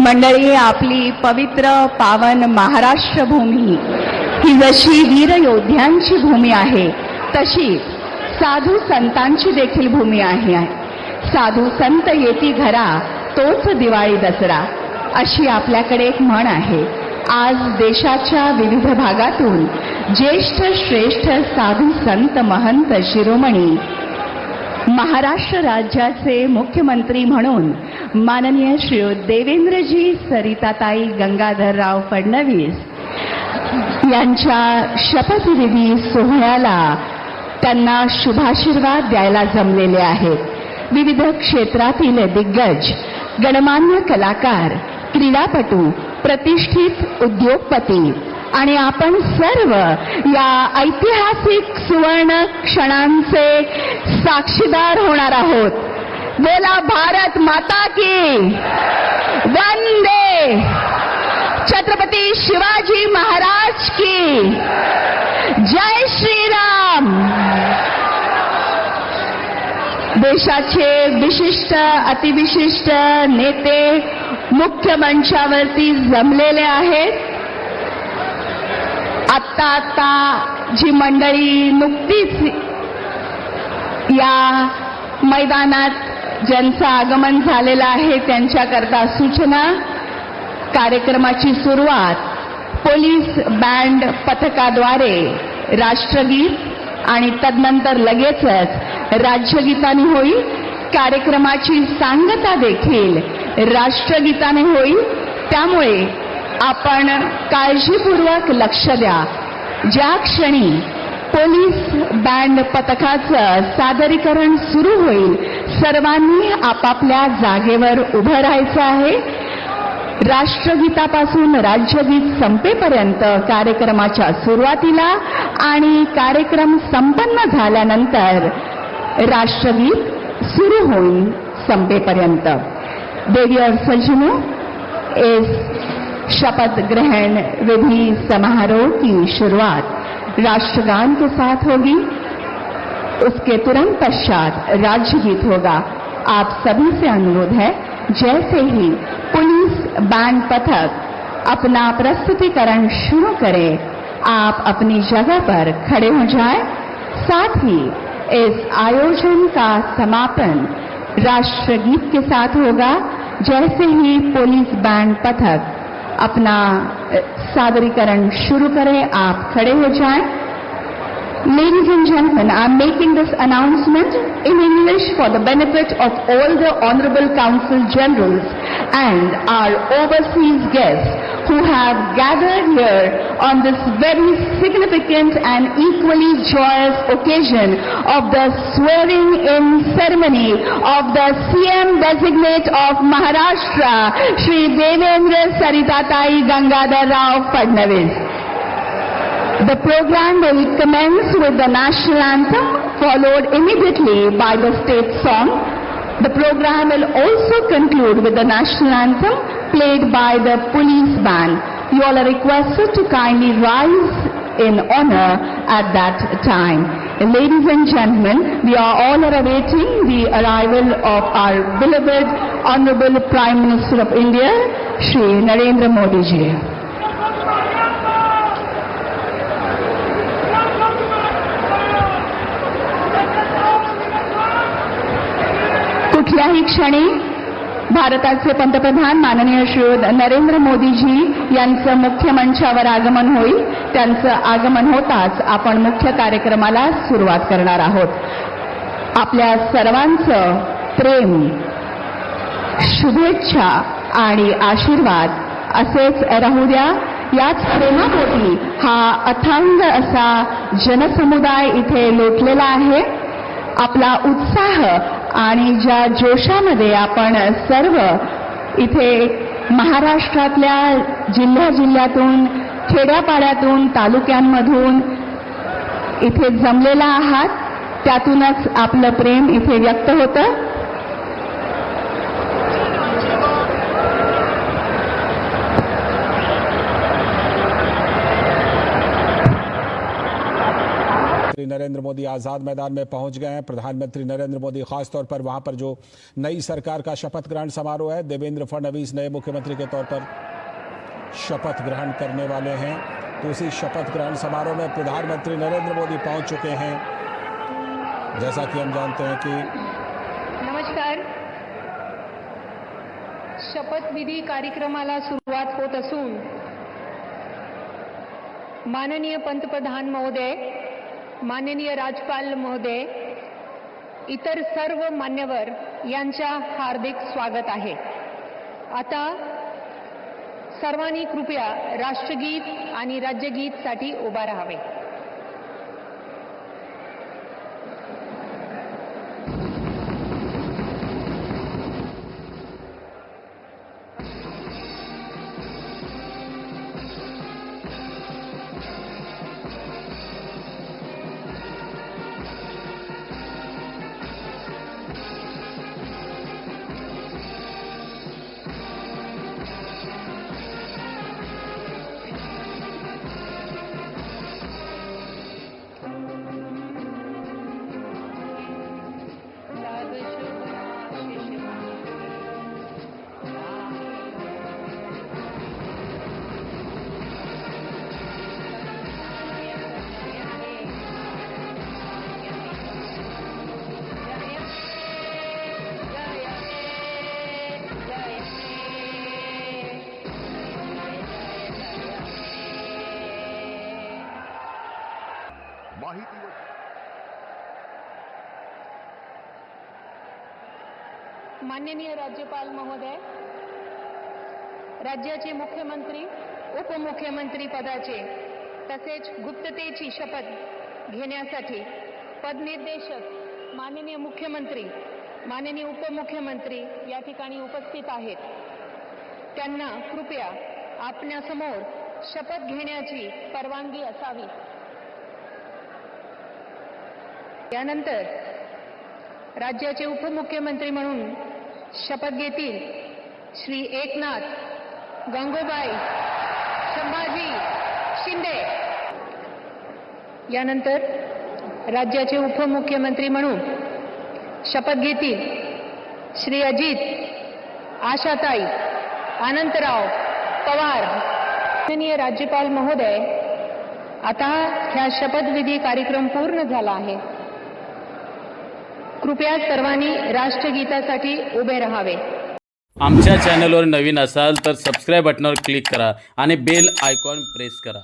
मंडळी, आपली पवित्र पावन महाराष्ट्र भूमी ही जशी वीर योद्ध्यांची भूमी आहे, तशी साधू संतांची देखील भूमी आहे. साधू संत येती घरा तोच दिवाळी दसरा, अशी आपल्याकडे एक म्हण आहे. आज देशाच्या विविध भागातून ज्येष्ठ श्रेष्ठ साधू संत महंत शिरोमणी महाराष्ट्र राज्याचे मुख्यमंत्री म्हणून माननीय श्री देवेंद्रजी सरिताताई गंगाधरराव फडणवीस यांच्या शपथविधी सोहळ्याला त्यांना शुभाशीर्वाद द्यायला जमलेले आहेत. विविध क्षेत्रातील दिग्गज, गणमान्य कलाकार, क्रीडापटू, प्रतिष्ठित उद्योगपती आणि आपण सर्व या ऐतिहासिक सुवर्ण क्षणांचे साक्षीदार होणार आहोत. बोला भारत माता की वंदे, छत्रपती शिवाजी महाराज की जय श्रीराम. देशाचे विशिष्ट अतिविशिष्ट नेते मुख्य मंचावरती जमलेले आहेत. आता जी मंडळी नुकतीच या मैदानात ज्यांचं आगमन झालेलं आहे त्यांच्याकरता सूचना. कार्यक्रमाची सुरुवात पोलीस बँड पथकाद्वारे राष्ट्रगीत आणि तदनंतर लगेचच राज्यगीताने होईल. कार्यक्रमाची सांगता देखील राष्ट्रगीताने होईल. त्यामुळे आपण काळजीपूर्वक लक्ष द्या. ज्या क्षणी पोलीस बँड पथकाचं सादरीकरण सुरू होईल, सर्वांनी आपापल्या जागेवर उभं राहायचं आहे. राष्ट्रगीतापासून राज्यगीत संपेपर्यंत कार्यक्रमाच्या सुरुवातीला आणि कार्यक्रम संपन्न झाल्यानंतर राष्ट्रगीत सुरू होईल संपेपर्यंत. देवी और सज्जनों, इस शपथ ग्रहण विधि समारोह की शुरुआत राष्ट्रगान के साथ होगी. उसके तुरंत पश्चात राज्यगीत होगा. आप सभी से अनुरोध है, जैसे ही पुलिस बैंड पथक अपना प्रस्तुतिकरण शुरू करे, आप अपनी जगह पर खड़े हो जाएं. साथ ही इस आयोजन का समापन राष्ट्रगीत के साथ होगा. जैसे ही पुलिस बैंड पथक अपना सादरीकरण शुरू करें, आप खड़े हो जाएं. Ladies and gentlemen, I am making this announcement in English for the benefit of all the Honorable Consul Generals and our overseas guests who have gathered here on this very significant and equally joyous occasion of the swearing-in ceremony of the CM designate of Maharashtra, Shri Devendra Saritatai Gangadhar Rao Fadnavis. The program will commence with the national anthem, followed immediately by the state song. The program will also conclude with the national anthem played by the police band. You all are requested to kindly rise in honor at that time. Ladies and gentlemen, we are all awaiting the arrival of our beloved Honorable Prime Minister of India, Shri Narendra Modi ji. कुठल्याही क्षणी भारताचे पंतप्रधान माननीय श्री नरेंद्र मोदीजी यांचं मुख्य मंचावर आगमन होईल. त्यांचं आगमन होताच आपण मुख्य कार्यक्रमाला सुरुवात करणार आहोत. आपल्या सर्वांचं प्रेम, शुभेच्छा आणि आशीर्वाद असेच राहू द्या. याच प्रेमापोटी हा अथांग असा जनसमुदाय इथे लोटलेला आहे. आपला उत्साह आणि ज्या जोशामध्ये आपण सर्व इथे महाराष्ट्रातल्या जिल्ह्यातून, खेड्यापाड्यातून, तालुक्यांमधून इथे जमलेला आहात, त्यातूनच आपलं प्रेम इथे व्यक्त होतं. नरेंद्र मोदी आज़ाद मैदान में पहुंच गए हैं। प्रधानमंत्री नरेंद्र मोदी खासतौर पर वहां पर जो नई सरकार का शपथ ग्रहण समारोह है, देवेंद्र फडणवीस नए मुख्यमंत्री के तौर पर शपथ ग्रहण करने वाले हैं। तो उसी शपथ ग्रहण समारोह में प्रधानमंत्री नरेंद्र मोदी पहुंच चुके हैं। जैसा कि हम जानते हैं कि नमस्कार। शपथविधी कार्यक्रमाला सुरुवात होत असून माननीय पंतप्रधान महोदय, माननीय राज्यपाल महोदय, इतर सर्व मान्यवर यांच्या हार्दिक स्वागत आहे। आता सर्वांनी कृपया राष्ट्रगीत आणि राज्यगीतसाठी उभा राहावे। माननीय राज्यपाल महोदय, राज्याचे मुख्यमंत्री, उपमुख्यमंत्री पदाचे तसेच गुप्ततेची शपथ घेण्यासाठी पदनिर्देशक माननीय मुख्यमंत्री, माननीय उपमुख्यमंत्री या ठिकाणी उपस्थित आहेत। त्यांना कृपया आपल्यासमोर शपथ घेण्याची परवानगी असावी। यानंतर राज्याचे उपमुख्यमंत्री म्हणून शपथ घेतील श्री एकनाथ गंगूबाई संभाजी शिंदे। यानंतर राज्याचे उपमुख्यमंत्री म्हणून शपथ घेतील श्री अजित आशाताई अनंतराव पवार। माननीय राज्यपाल महोदय, आता ह्या शपथविधी कार्यक्रम पूर्ण झाला आहे। कृपया सर्वांनी राष्ट्रगीतासाठी उभे राहावे। आमच्या चॅनलवर नवीन असाल तर सबस्क्राईब बटनावर क्लिक करा आणि बेल आयकॉन प्रेस करा।